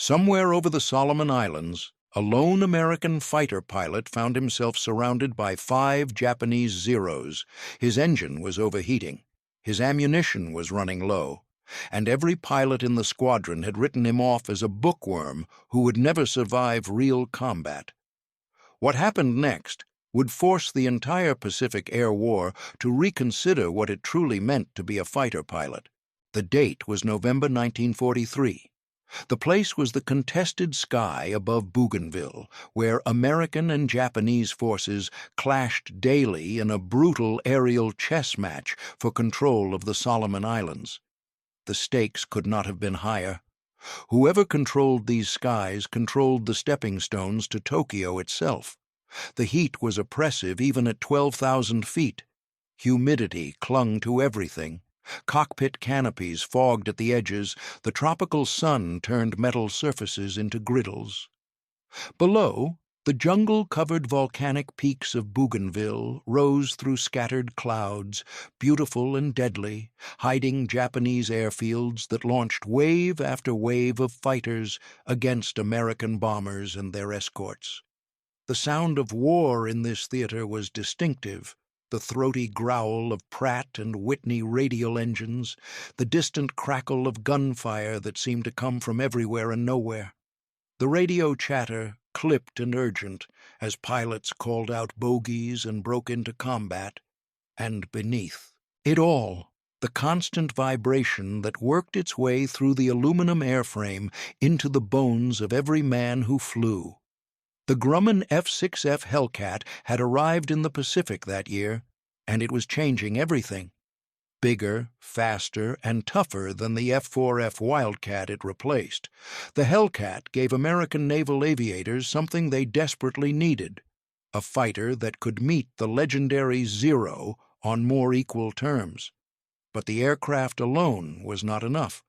Somewhere over the Solomon Islands, a lone American fighter pilot found himself surrounded by 5 Japanese Zeros. His engine was overheating, his ammunition was running low, and every pilot in the squadron had written him off as a bookworm who would never survive real combat. What happened next would force the entire Pacific Air War to reconsider what it truly meant to be a fighter pilot. The date was November 1943. The place was the contested sky above Bougainville, where American and Japanese forces clashed daily in a brutal aerial chess match for control of the Solomon Islands. The stakes could not have been higher. Whoever controlled these skies controlled the stepping stones to Tokyo itself. The heat was oppressive even at 12,000 feet. Humidity clung to everything. Cockpit canopies fogged at the edges, the tropical sun turned metal surfaces into griddles. Below, the jungle-covered volcanic peaks of Bougainville rose through scattered clouds, beautiful and deadly, hiding Japanese airfields that launched wave after wave of fighters against American bombers and their escorts. The sound of war in this theater was distinctive. The throaty growl of Pratt and Whitney radial engines, the distant crackle of gunfire that seemed to come from everywhere and nowhere. The radio chatter, clipped and urgent, as pilots called out bogies and broke into combat. And beneath it all, the constant vibration that worked its way through the aluminum airframe into the bones of every man who flew. The Grumman F-6F Hellcat had arrived in the Pacific that year, and it was changing everything. Bigger, faster, and tougher than the F-4F Wildcat it replaced, the Hellcat gave American naval aviators something they desperately needed: a fighter that could meet the legendary Zero on more equal terms. But the aircraft alone was not enough.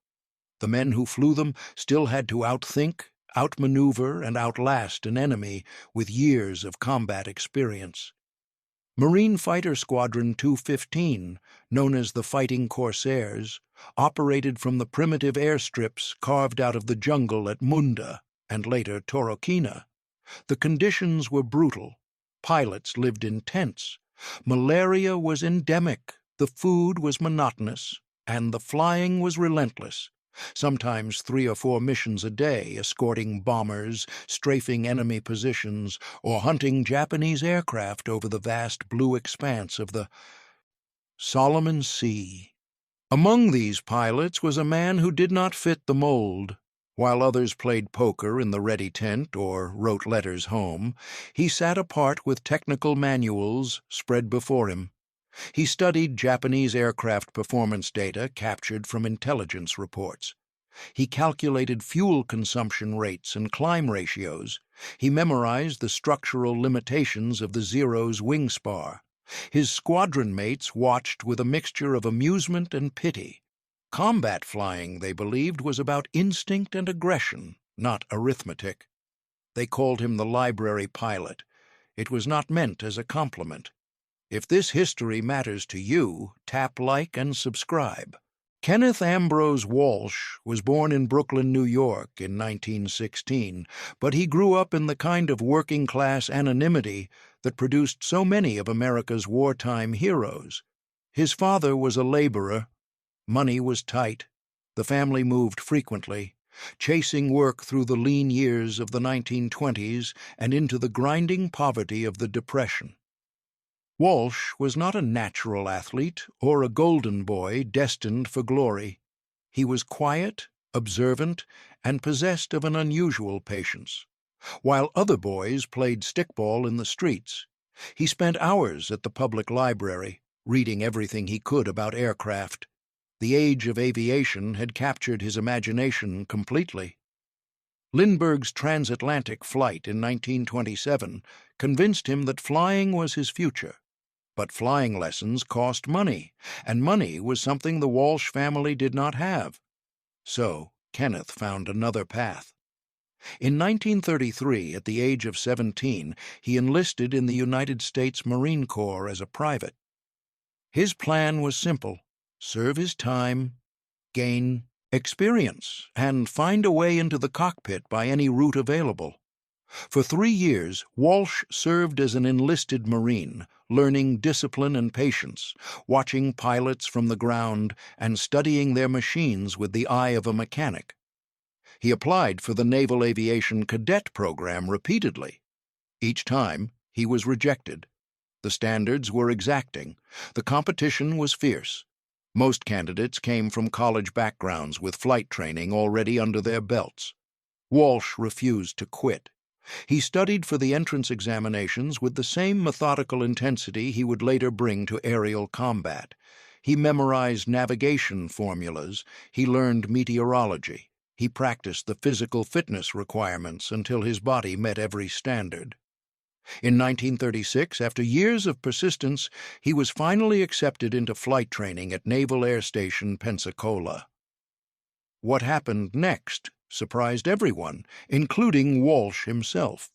The men who flew them still had to outthink, outmaneuver, and outlast an enemy with years of combat experience. Marine Fighter Squadron 215, known as the Fighting Corsairs, operated from the primitive airstrips carved out of the jungle at Munda and later Torokina. The conditions were brutal. Pilots lived in tents. Malaria was endemic, the food was monotonous, and the flying was relentless. Sometimes 3 or 4 missions a day, escorting bombers, strafing enemy positions, or hunting Japanese aircraft over the vast blue expanse of the Solomon Sea. Among these pilots was a man who did not fit the mold. While others played poker in the ready tent or wrote letters home, he sat apart with technical manuals spread before him. He studied Japanese aircraft performance data captured from intelligence reports. He calculated fuel consumption rates and climb ratios. He memorized the structural limitations of the Zero's wing spar. His squadron mates watched with a mixture of amusement and pity. Combat flying, they believed, was about instinct and aggression, not arithmetic. They called him the library pilot. It was not meant as a compliment. If this history matters to you, tap like and subscribe. Kenneth Ambrose Walsh was born in Brooklyn, New York in 1916, but he grew up in the kind of working-class anonymity that produced so many of America's wartime heroes. His father was a laborer. Money was tight. The family moved frequently, chasing work through the lean years of the 1920s and into the grinding poverty of the Depression. Walsh was not a natural athlete or a golden boy destined for glory. He was quiet, observant, and possessed of an unusual patience. While other boys played stickball in the streets, he spent hours at the public library, reading everything he could about aircraft. The age of aviation had captured his imagination completely. Lindbergh's transatlantic flight in 1927 convinced him that flying was his future. But flying lessons cost money, and money was something the Walsh family did not have. So Kenneth found another path. In 1933, at the age of 17, he enlisted in the United States Marine Corps as a private. His plan was simple: serve his time, gain experience, and find a way into the cockpit by any route available. For 3 years, Walsh served as an enlisted Marine, learning discipline and patience, watching pilots from the ground and studying their machines with the eye of a mechanic. He applied for the Naval Aviation Cadet Program repeatedly. Each time, he was rejected. The standards were exacting. The competition was fierce. Most candidates came from college backgrounds with flight training already under their belts. Walsh refused to quit. He studied for the entrance examinations with the same methodical intensity he would later bring to aerial combat. He memorized navigation formulas. He learned meteorology. He practiced the physical fitness requirements until his body met every standard. In 1936, after years of persistence, he was finally accepted into flight training at Naval Air Station Pensacola. What happened next surprised everyone, including Walsh himself.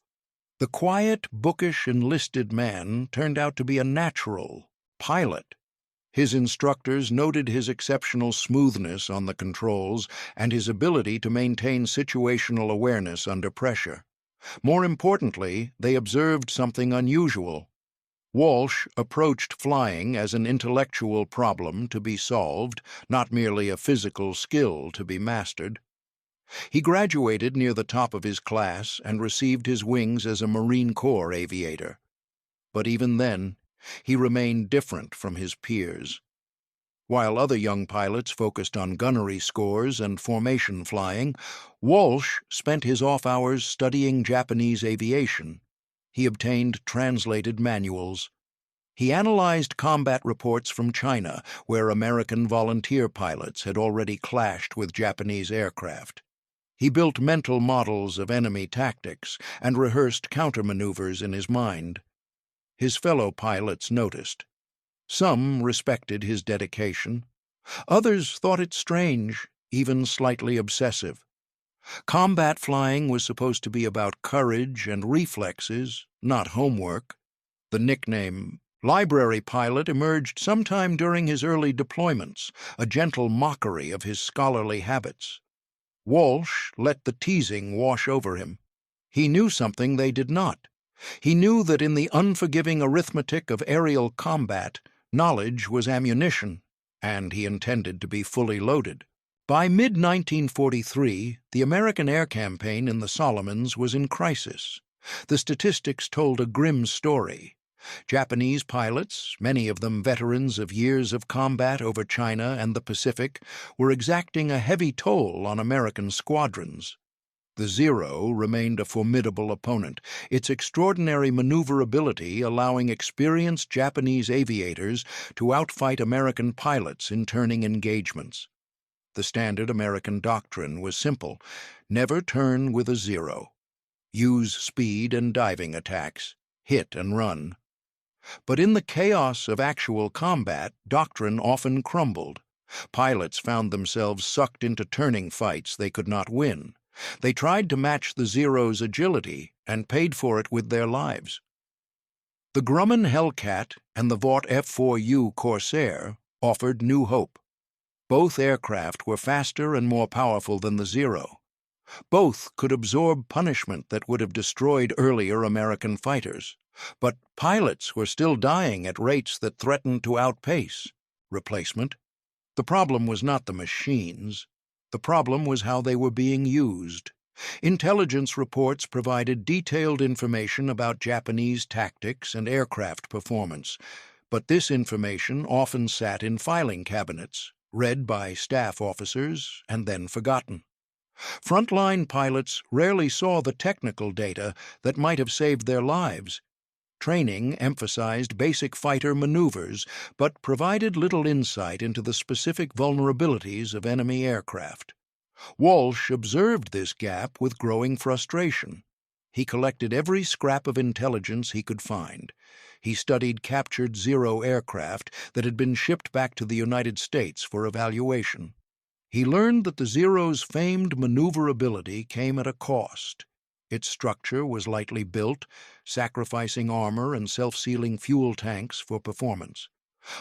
The quiet, bookish enlisted man turned out to be a natural pilot. His instructors noted his exceptional smoothness on the controls and his ability to maintain situational awareness under pressure. More importantly, they observed something unusual. Walsh approached flying as an intellectual problem to be solved, not merely a physical skill to be mastered. He graduated near the top of his class and received his wings as a Marine Corps aviator. But even then, he remained different from his peers. While other young pilots focused on gunnery scores and formation flying, Walsh spent his off hours studying Japanese aviation. He obtained translated manuals. He analyzed combat reports from China, where American volunteer pilots had already clashed with Japanese aircraft. He built mental models of enemy tactics and rehearsed countermaneuvers in his mind. His fellow pilots noticed. Some respected his dedication. Others thought it strange, even slightly obsessive. Combat flying was supposed to be about courage and reflexes, not homework. The nickname library pilot emerged sometime during his early deployments, a gentle mockery of his scholarly habits. Walsh let the teasing wash over him. He knew something they did not. He knew that in the unforgiving arithmetic of aerial combat, knowledge was ammunition, and he intended to be fully loaded. By mid-1943, the American air campaign in the Solomons was in crisis. The statistics told a grim story. Japanese pilots, many of them veterans of years of combat over China and the Pacific, were exacting a heavy toll on American squadrons. The Zero remained a formidable opponent, its extraordinary maneuverability allowing experienced Japanese aviators to outfight American pilots in turning engagements. The standard American doctrine was simple: never turn with a Zero. Use speed and diving attacks, hit and run. But in the chaos of actual combat, doctrine often crumbled. Pilots found themselves sucked into turning fights they could not win. They tried to match the Zero's agility and paid for it with their lives. The Grumman Hellcat and the Vought F-4U Corsair offered new hope. Both aircraft were faster and more powerful than the Zero. Both could absorb punishment that would have destroyed earlier American fighters. But pilots were still dying at rates that threatened to outpace replacement. The problem was not the machines. The problem was how they were being used. Intelligence reports provided detailed information about Japanese tactics and aircraft performance, but this information often sat in filing cabinets, read by staff officers and then forgotten. Frontline pilots rarely saw the technical data that might have saved their lives. Training emphasized basic fighter maneuvers, but provided little insight into the specific vulnerabilities of enemy aircraft. Walsh observed this gap with growing frustration. He collected every scrap of intelligence he could find. He studied captured Zero aircraft that had been shipped back to the United States for evaluation. He learned that the Zero's famed maneuverability came at a cost. Its structure was lightly built, sacrificing armor and self-sealing fuel tanks for performance.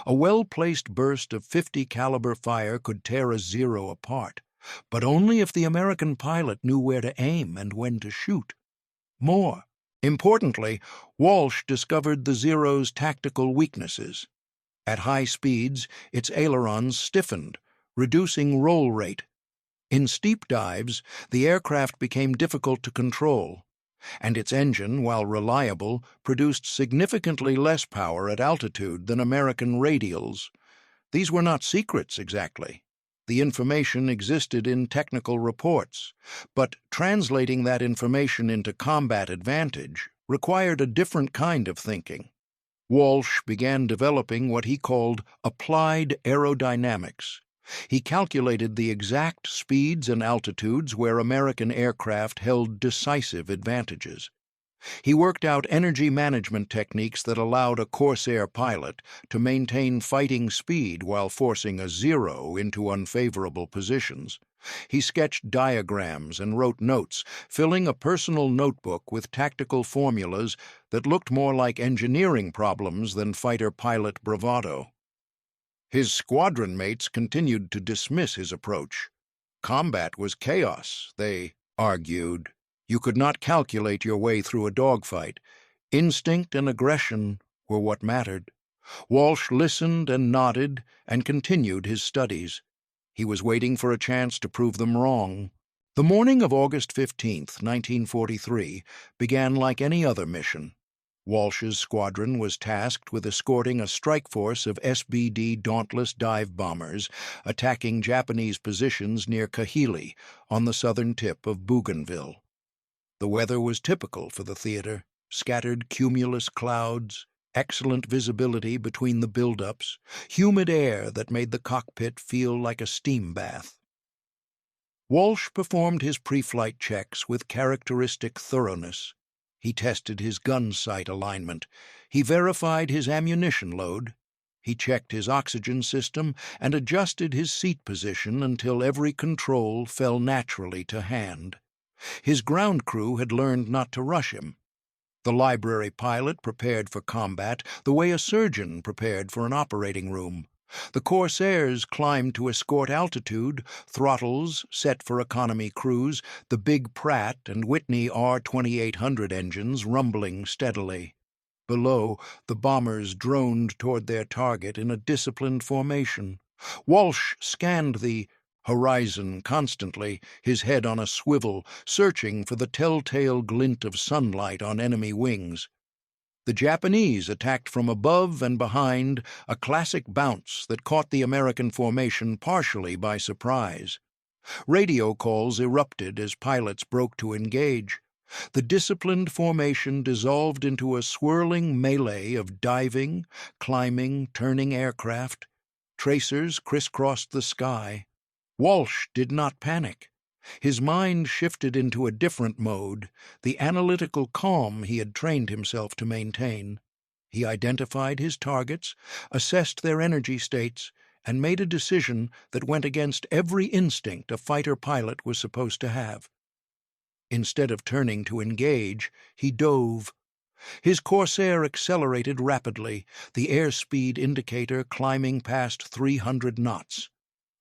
A well-placed burst of .50 caliber fire could tear a Zero apart. but only if the American pilot knew where to aim and when to shoot. More importantly, Walsh discovered the Zero's tactical weaknesses. At high speeds, its ailerons stiffened, reducing roll rate. In steep dives, the aircraft became difficult to control, and its engine, while reliable, produced significantly less power at altitude than American radials. These were not secrets exactly. The information existed in technical reports, but translating that information into combat advantage required a different kind of thinking. Walsh began developing what he called applied aerodynamics. He calculated the exact speeds and altitudes where American aircraft held decisive advantages. He worked out energy management techniques that allowed a Corsair pilot to maintain fighting speed while forcing a Zero into unfavorable positions. He sketched diagrams and wrote notes, filling a personal notebook with tactical formulas that looked more like engineering problems than fighter-pilot bravado. His squadron mates continued to dismiss his approach. Combat was chaos, they argued. You could not calculate your way through a dogfight. Instinct and aggression were what mattered. Walsh listened and nodded and continued his studies. He was waiting for a chance to prove them wrong. The morning of August 15th, 1943, began like any other mission. Walsh's squadron was tasked with escorting a strike force of SBD Dauntless dive bombers attacking Japanese positions near Kahili on the southern tip of Bougainville. The weather was typical for the theater: scattered cumulus clouds, excellent visibility between the buildups, humid air that made the cockpit feel like a steam bath. Walsh performed his pre-flight checks with characteristic thoroughness. He tested his gun sight alignment. He verified his ammunition load. He checked his oxygen system and adjusted his seat position until every control fell naturally to hand. His ground crew had learned not to rush him. The library pilot prepared for combat the way a surgeon prepared for an operating room. The Corsairs climbed to escort altitude, throttles set for economy cruise, the big Pratt and Whitney R-2800 engines rumbling steadily. Below, the bombers droned toward their target in a disciplined formation. Walsh scanned the horizon constantly, his head on a swivel, searching for the telltale glint of sunlight on enemy wings. The Japanese attacked from above and behind, a classic bounce that caught the American formation partially by surprise. Radio calls erupted as pilots broke to engage. The disciplined formation dissolved into a swirling melee of diving, climbing, turning aircraft. Tracers crisscrossed the sky. Walsh did not panic. His mind shifted into a different mode, the analytical calm he had trained himself to maintain. He identified his targets, assessed their energy states, and made a decision that went against every instinct a fighter pilot was supposed to have. Instead of turning to engage, he dove. His Corsair accelerated rapidly, the airspeed indicator climbing past 300 knots.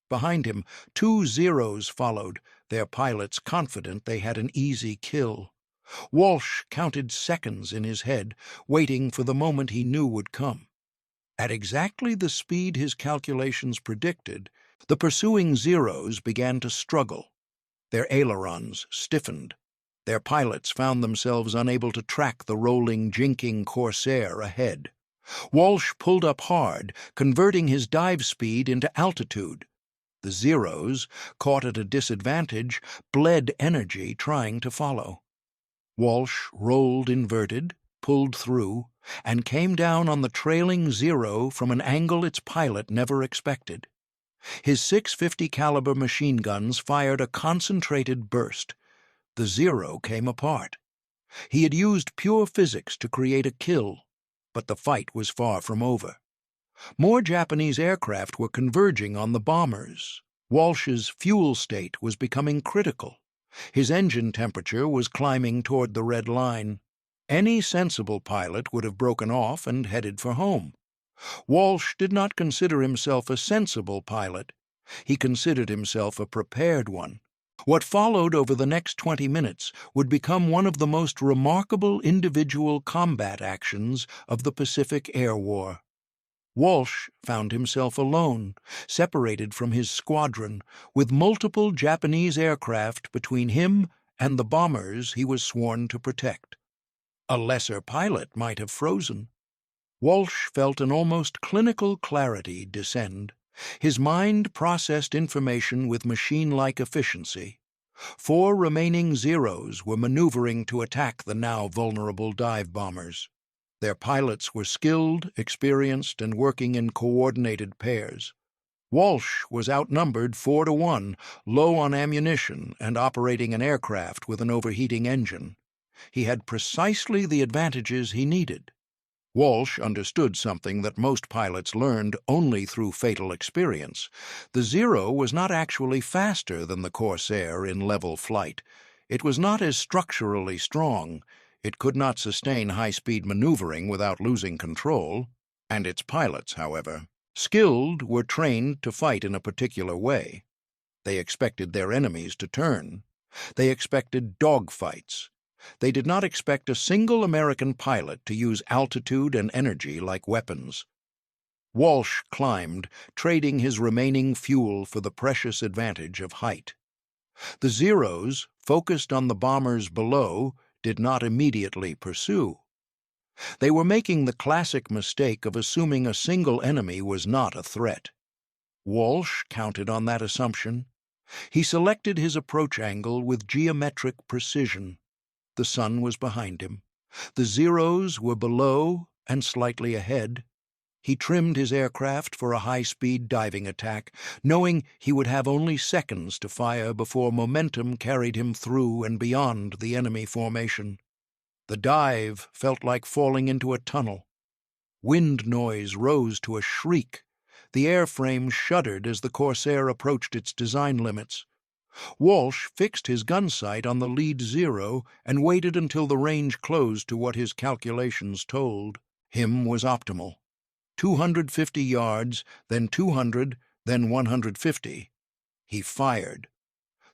Behind him, 2 Zeros followed, their pilots confident they had an easy kill. Walsh counted seconds in his head, waiting for the moment he knew would come. At exactly the speed his calculations predicted, the pursuing Zeros began to struggle. Their ailerons stiffened. Their pilots found themselves unable to track the rolling, jinking Corsair ahead. Walsh pulled up hard, converting his dive speed into altitude. The Zeros, caught at a disadvantage, bled energy trying to follow. Walsh rolled inverted, pulled through, and came down on the trailing Zero from an angle its pilot never expected. His .650 caliber machine guns fired a concentrated burst. The Zero came apart. He had used pure physics to create a kill, but the fight was far from over. More Japanese aircraft were converging on the bombers. Walsh's fuel state was becoming critical. His engine temperature was climbing toward the red line. Any sensible pilot would have broken off and headed for home. Walsh did not consider himself a sensible pilot. He considered himself a prepared one. What followed over the next 20 minutes would become one of the most remarkable individual combat actions of the Pacific Air War. Walsh found himself alone, separated from his squadron, with multiple Japanese aircraft between him and the bombers he was sworn to protect. A lesser pilot might have frozen. Walsh felt an almost clinical clarity descend. His mind processed information with machine-like efficiency. 4 remaining Zeros were maneuvering to attack the now vulnerable dive bombers. Their pilots were skilled, experienced, and working in coordinated pairs. Walsh was outnumbered 4-1, low on ammunition and operating an aircraft with an overheating engine. He had precisely the advantages he needed. Walsh understood something that most pilots learned only through fatal experience. The Zero was not actually faster than the Corsair in level flight. It was not as structurally strong. It could not sustain high-speed maneuvering without losing control. And its pilots, however, skilled, were trained to fight in a particular way. They expected their enemies to turn. They expected dogfights. They did not expect a single American pilot to use altitude and energy like weapons. Walsh climbed, trading his remaining fuel for the precious advantage of height. The Zeros, focused on the bombers below, did not immediately pursue. They were making the classic mistake of assuming a single enemy was not a threat. Walsh counted on that assumption. He selected his approach angle with geometric precision. The sun was behind him. The Zeros were below and slightly ahead. He trimmed his aircraft for a high-speed diving attack, knowing he would have only seconds to fire before momentum carried him through and beyond the enemy formation. The dive felt like falling into a tunnel. Wind noise rose to a shriek. The airframe shuddered as the Corsair approached its design limits. Walsh fixed his gun sight on the lead Zero and waited until the range closed to what his calculations told him was optimal. 250 yards, then 200, then 150. He fired.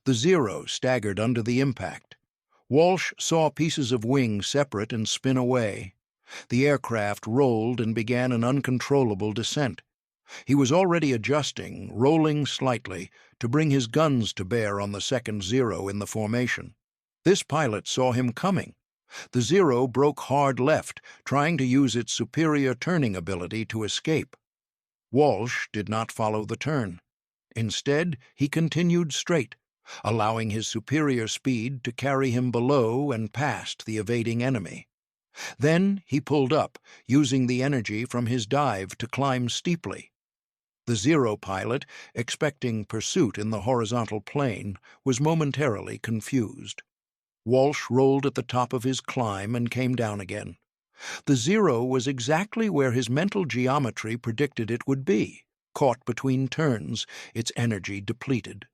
The Zero staggered under the impact. Walsh saw pieces of wing separate and spin away. The aircraft rolled and began an uncontrollable descent. He was already adjusting, rolling slightly, to bring his guns to bear on the second Zero in the formation. This pilot saw him coming. The Zero broke hard left, trying to use its superior turning ability to escape. Walsh did not follow the turn. Instead, he continued straight, allowing his superior speed to carry him below and past the evading enemy. Then he pulled up, using the energy from his dive to climb steeply. The Zero pilot, expecting pursuit in the horizontal plane, was momentarily confused. Walsh rolled at the top of his climb and came down again. The Zero was exactly where his mental geometry predicted it would be, caught between turns, its energy depleted.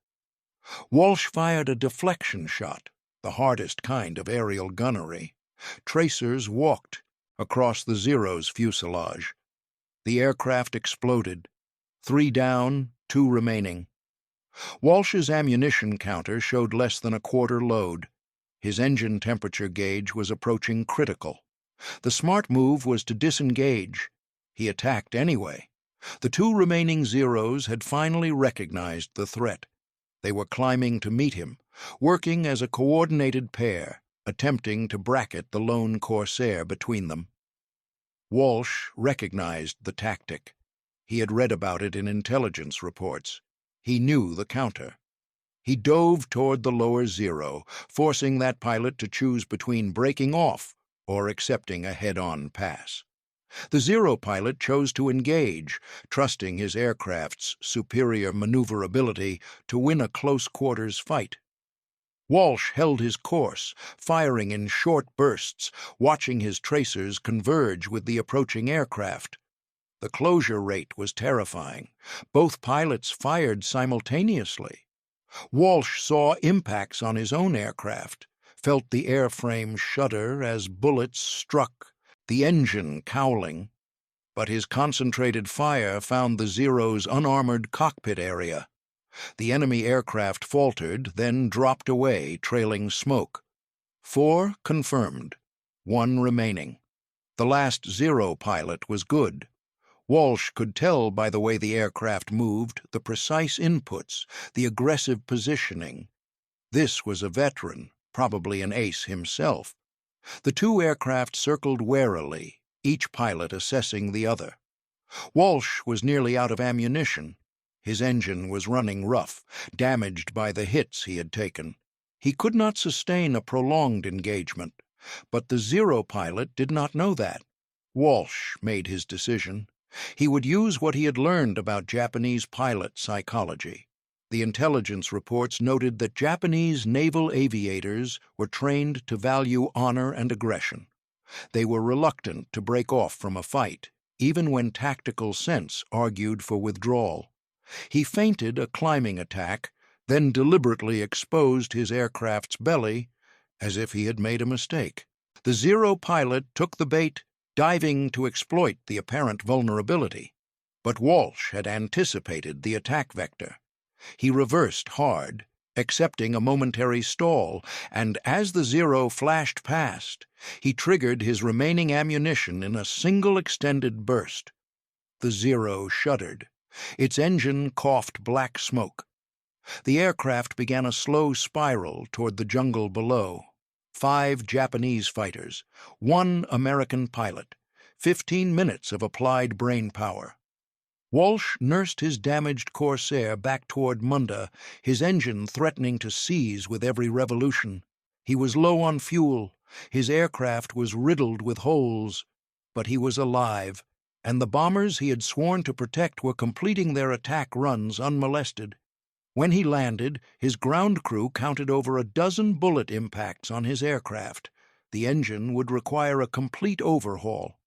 Walsh fired a deflection shot, the hardest kind of aerial gunnery. Tracers walked across the Zero's fuselage. The aircraft exploded. 3 down, 2 remaining. Walsh's ammunition counter showed less than a quarter load. His engine temperature gauge was approaching critical. The smart move was to disengage. He attacked anyway. The 2 remaining Zeros had finally recognized the threat. They were climbing to meet him, working as a coordinated pair, attempting to bracket the lone Corsair between them. Walsh recognized the tactic. He had read about it in intelligence reports. He knew the counter. He dove toward the lower Zero, forcing that pilot to choose between breaking off or accepting a head-on pass. The Zero pilot chose to engage, trusting his aircraft's superior maneuverability to win a close-quarters fight. Walsh held his course, firing in short bursts, watching his tracers converge with the approaching aircraft. The closure rate was terrifying. Both pilots fired simultaneously. Walsh saw impacts on his own aircraft, felt the airframe shudder as bullets struck, the engine cowling. But his concentrated fire found the Zero's unarmored cockpit area. The enemy aircraft faltered, then dropped away, trailing smoke. 4 confirmed, 1 remaining. The last 0 pilot was good. Walsh could tell by the way the aircraft moved, the precise inputs, the aggressive positioning. This was a veteran, probably an ace himself. The 2 aircraft circled warily, each pilot assessing the other. Walsh was nearly out of ammunition. His engine was running rough, damaged by the hits he had taken. He could not sustain a prolonged engagement, but the 0 pilot did not know that. Walsh made his decision. He would use what he had learned about Japanese pilot psychology. The intelligence reports noted that Japanese naval aviators were trained to value honor and aggression. They were reluctant to break off from a fight, even when tactical sense argued for withdrawal. He feinted a climbing attack, then deliberately exposed his aircraft's belly as if he had made a mistake. The 0 pilot took the bait, diving to exploit the apparent vulnerability. But Walsh had anticipated the attack vector. He reversed hard, accepting a momentary stall, and as the 0 flashed past, he triggered his remaining ammunition in a single extended burst. The 0 shuddered. Its engine coughed black smoke. The aircraft began a slow spiral toward the jungle below. 5 Japanese fighters, 1 American pilot, 15 minutes of applied brain power. Walsh nursed his damaged Corsair back toward Munda, his engine threatening to seize with every revolution. He was low on fuel, his aircraft was riddled with holes, but he was alive, and the bombers he had sworn to protect were completing their attack runs unmolested. When he landed, his ground crew counted over a dozen bullet impacts on his aircraft. The engine would require a complete overhaul.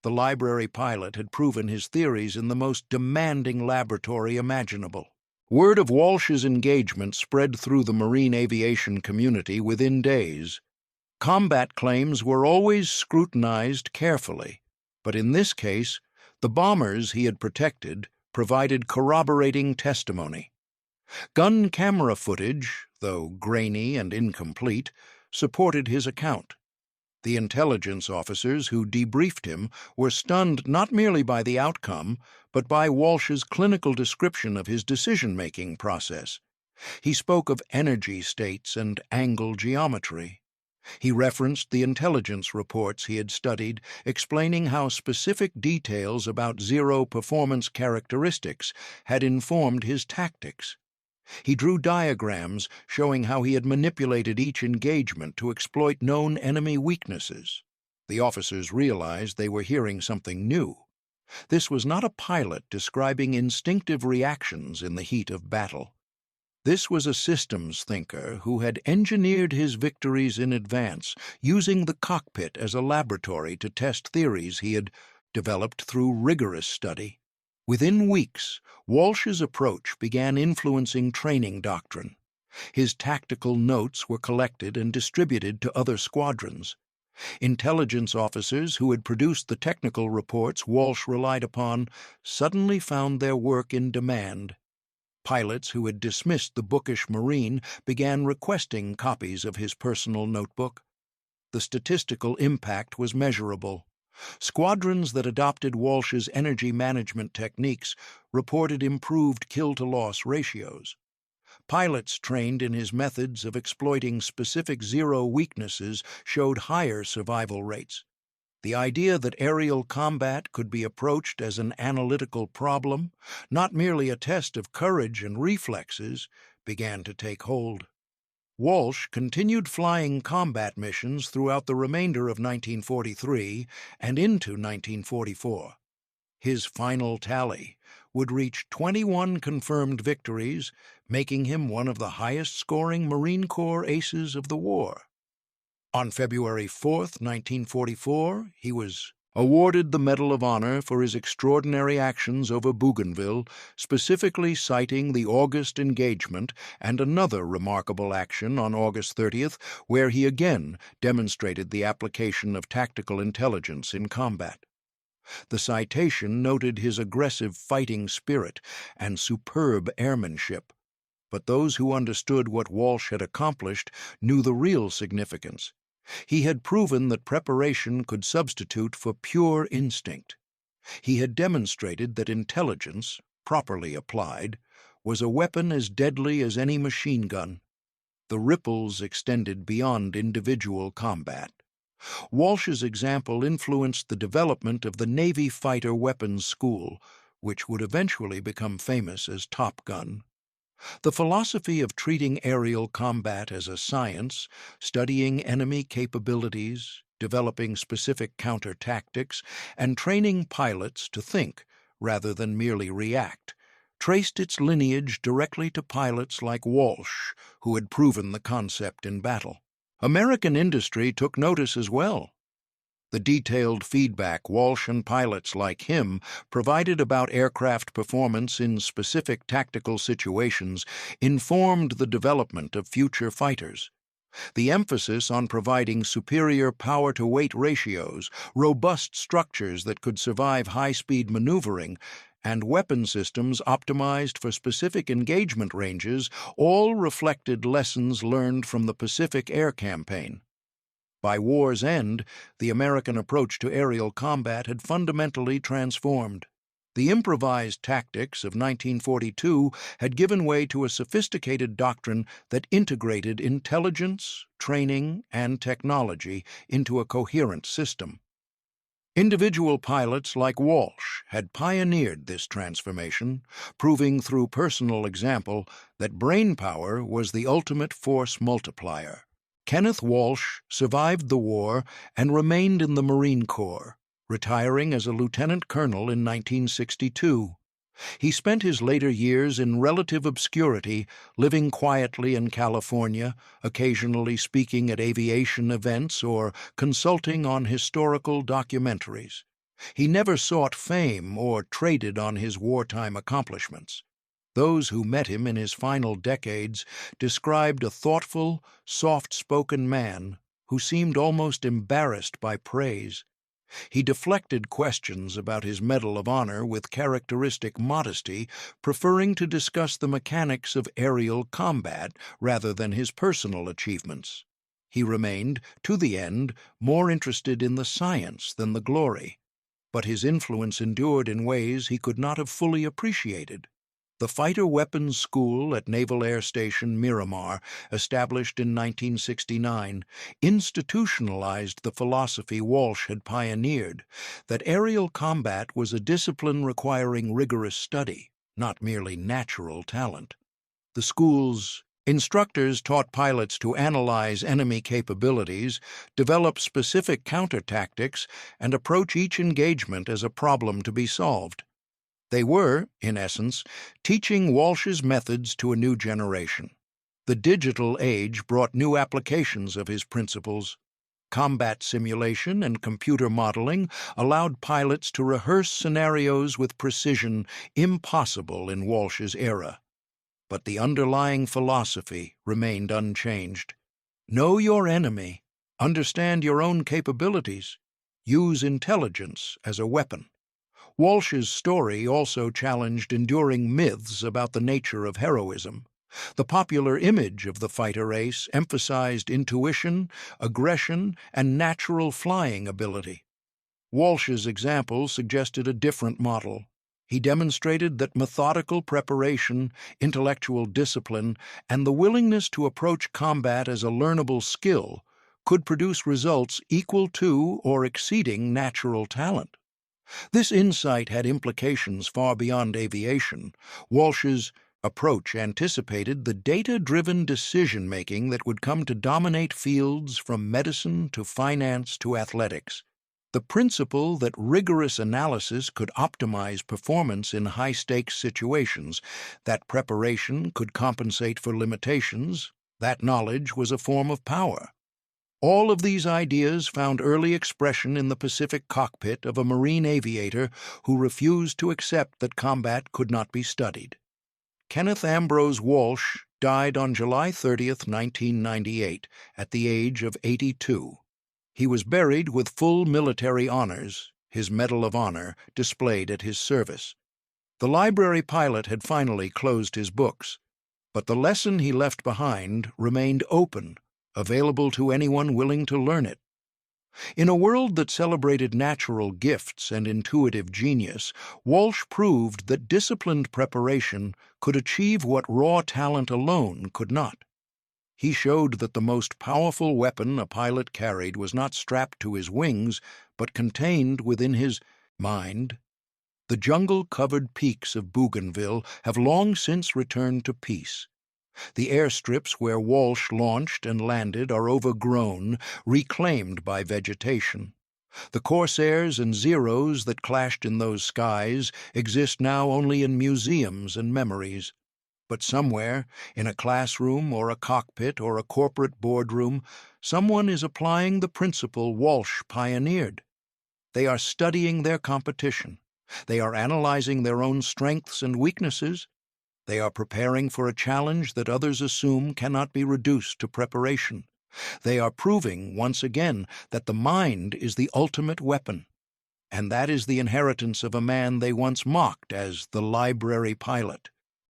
The library pilot had proven his theories in the most demanding laboratory imaginable. Word of Walsh's engagement spread through the marine aviation community within days. Combat claims were always scrutinized carefully, but in this case, the bombers he had protected provided corroborating testimony. Gun camera footage, though grainy and incomplete, supported his account. The intelligence officers who debriefed him were stunned not merely by the outcome, but by Walsh's clinical description of his decision-making process. He spoke of energy states and angle geometry. He referenced the intelligence reports he had studied, explaining how specific details about 0 performance characteristics had informed his tactics. He drew diagrams showing how he had manipulated each engagement to exploit known enemy weaknesses. The officers realized they were hearing something new. This was not a pilot describing instinctive reactions in the heat of battle. This was a systems thinker who had engineered his victories in advance, using the cockpit as a laboratory to test theories he had developed through rigorous study. Within weeks, Walsh's approach began influencing training doctrine. His tactical notes were collected and distributed to other squadrons. Intelligence officers who had produced the technical reports Walsh relied upon suddenly found their work in demand. Pilots who had dismissed the bookish Marine began requesting copies of his personal notebook. The statistical impact was measurable. Squadrons that adopted Walsh's energy management techniques reported improved kill-to-loss ratios. Pilots trained in his methods of exploiting specific 0 weaknesses showed higher survival rates. The idea that aerial combat could be approached as an analytical problem, not merely a test of courage and reflexes, began to take hold. Walsh continued flying combat missions throughout the remainder of 1943 and into 1944. His final tally would reach 21 confirmed victories, making him one of the highest-scoring Marine Corps aces of the war. On February 4, 1944, he was awarded the Medal of Honor for his extraordinary actions over Bougainville, specifically citing the August engagement and another remarkable action on August 30th, where he again demonstrated the application of tactical intelligence in combat. The citation noted his aggressive fighting spirit and superb airmanship, but those who understood what Walsh had accomplished knew the real significance. He had proven that preparation could substitute for pure instinct. He had demonstrated that intelligence, properly applied, was a weapon as deadly as any machine gun. The ripples extended beyond individual combat. Walsh's example influenced the development of the Navy Fighter Weapons School, which would eventually become famous as Top Gun. The philosophy of treating aerial combat as a science, studying enemy capabilities, developing specific counter-tactics, and training pilots to think rather than merely react, traced its lineage directly to pilots like Walsh, who had proven the concept in battle. American industry took notice as well. The detailed feedback Walsh and pilots like him provided about aircraft performance in specific tactical situations informed the development of future fighters. The emphasis on providing superior power-to-weight ratios, robust structures that could survive high-speed maneuvering, and weapon systems optimized for specific engagement ranges all reflected lessons learned from the Pacific Air Campaign. By war's end, the American approach to aerial combat had fundamentally transformed. The improvised tactics of 1942 had given way to a sophisticated doctrine that integrated intelligence, training, and technology into a coherent system. Individual pilots like Walsh had pioneered this transformation, proving through personal example that brainpower was the ultimate force multiplier. Kenneth Walsh survived the war and remained in the Marine Corps, retiring as a lieutenant colonel in 1962. He spent his later years in relative obscurity, living quietly in California, occasionally speaking at aviation events or consulting on historical documentaries. He never sought fame or traded on his wartime accomplishments. Those who met him in his final decades described a thoughtful, soft-spoken man who seemed almost embarrassed by praise. He deflected questions about his Medal of Honor with characteristic modesty, preferring to discuss the mechanics of aerial combat rather than his personal achievements. He remained, to the end, more interested in the science than the glory, but his influence endured in ways he could not have fully appreciated. The Fighter Weapons School at Naval Air Station Miramar, established in 1969, institutionalized the philosophy Walsh had pioneered, that aerial combat was a discipline requiring rigorous study, not merely natural talent. The school's instructors taught pilots to analyze enemy capabilities, develop specific counter-tactics, and approach each engagement as a problem to be solved. They were, in essence, teaching Walsh's methods to a new generation. The digital age brought new applications of his principles. Combat simulation and computer modeling allowed pilots to rehearse scenarios with precision impossible in Walsh's era. But the underlying philosophy remained unchanged. Know your enemy, understand your own capabilities, use intelligence as a weapon. Walsh's story also challenged enduring myths about the nature of heroism. The popular image of the fighter ace emphasized intuition, aggression, and natural flying ability. Walsh's example suggested a different model. He demonstrated that methodical preparation, intellectual discipline, and the willingness to approach combat as a learnable skill could produce results equal to or exceeding natural talent. This insight had implications far beyond aviation. Walsh's approach anticipated the data-driven decision-making that would come to dominate fields from medicine to finance to athletics. The principle that rigorous analysis could optimize performance in high-stakes situations, that preparation could compensate for limitations, that knowledge was a form of power. All of these ideas found early expression in the Pacific cockpit of a Marine aviator who refused to accept that combat could not be studied. Kenneth Ambrose Walsh died on July 30, 1998, at the age of 82. He was buried with full military honors, his Medal of Honor displayed at his service. The library pilot had finally closed his books, but the lesson he left behind remained open, available to anyone willing to learn it. In a world that celebrated natural gifts and intuitive genius, Walsh proved that disciplined preparation could achieve what raw talent alone could not. He showed that the most powerful weapon a pilot carried was not strapped to his wings, but contained within his mind. The jungle-covered peaks of Bougainville have long since returned to peace. The airstrips where Walsh launched and landed are overgrown, reclaimed by vegetation. The Corsairs and Zeros that clashed in those skies exist now only in museums and memories. But somewhere, in a classroom or a cockpit or a corporate boardroom, someone is applying the principle Walsh pioneered. They are studying their competition. They are analyzing their own strengths and weaknesses. They are preparing for a challenge that others assume cannot be reduced to preparation. They are proving, once again, that the mind is the ultimate weapon. And that is the inheritance of a man they once mocked as the library pilot.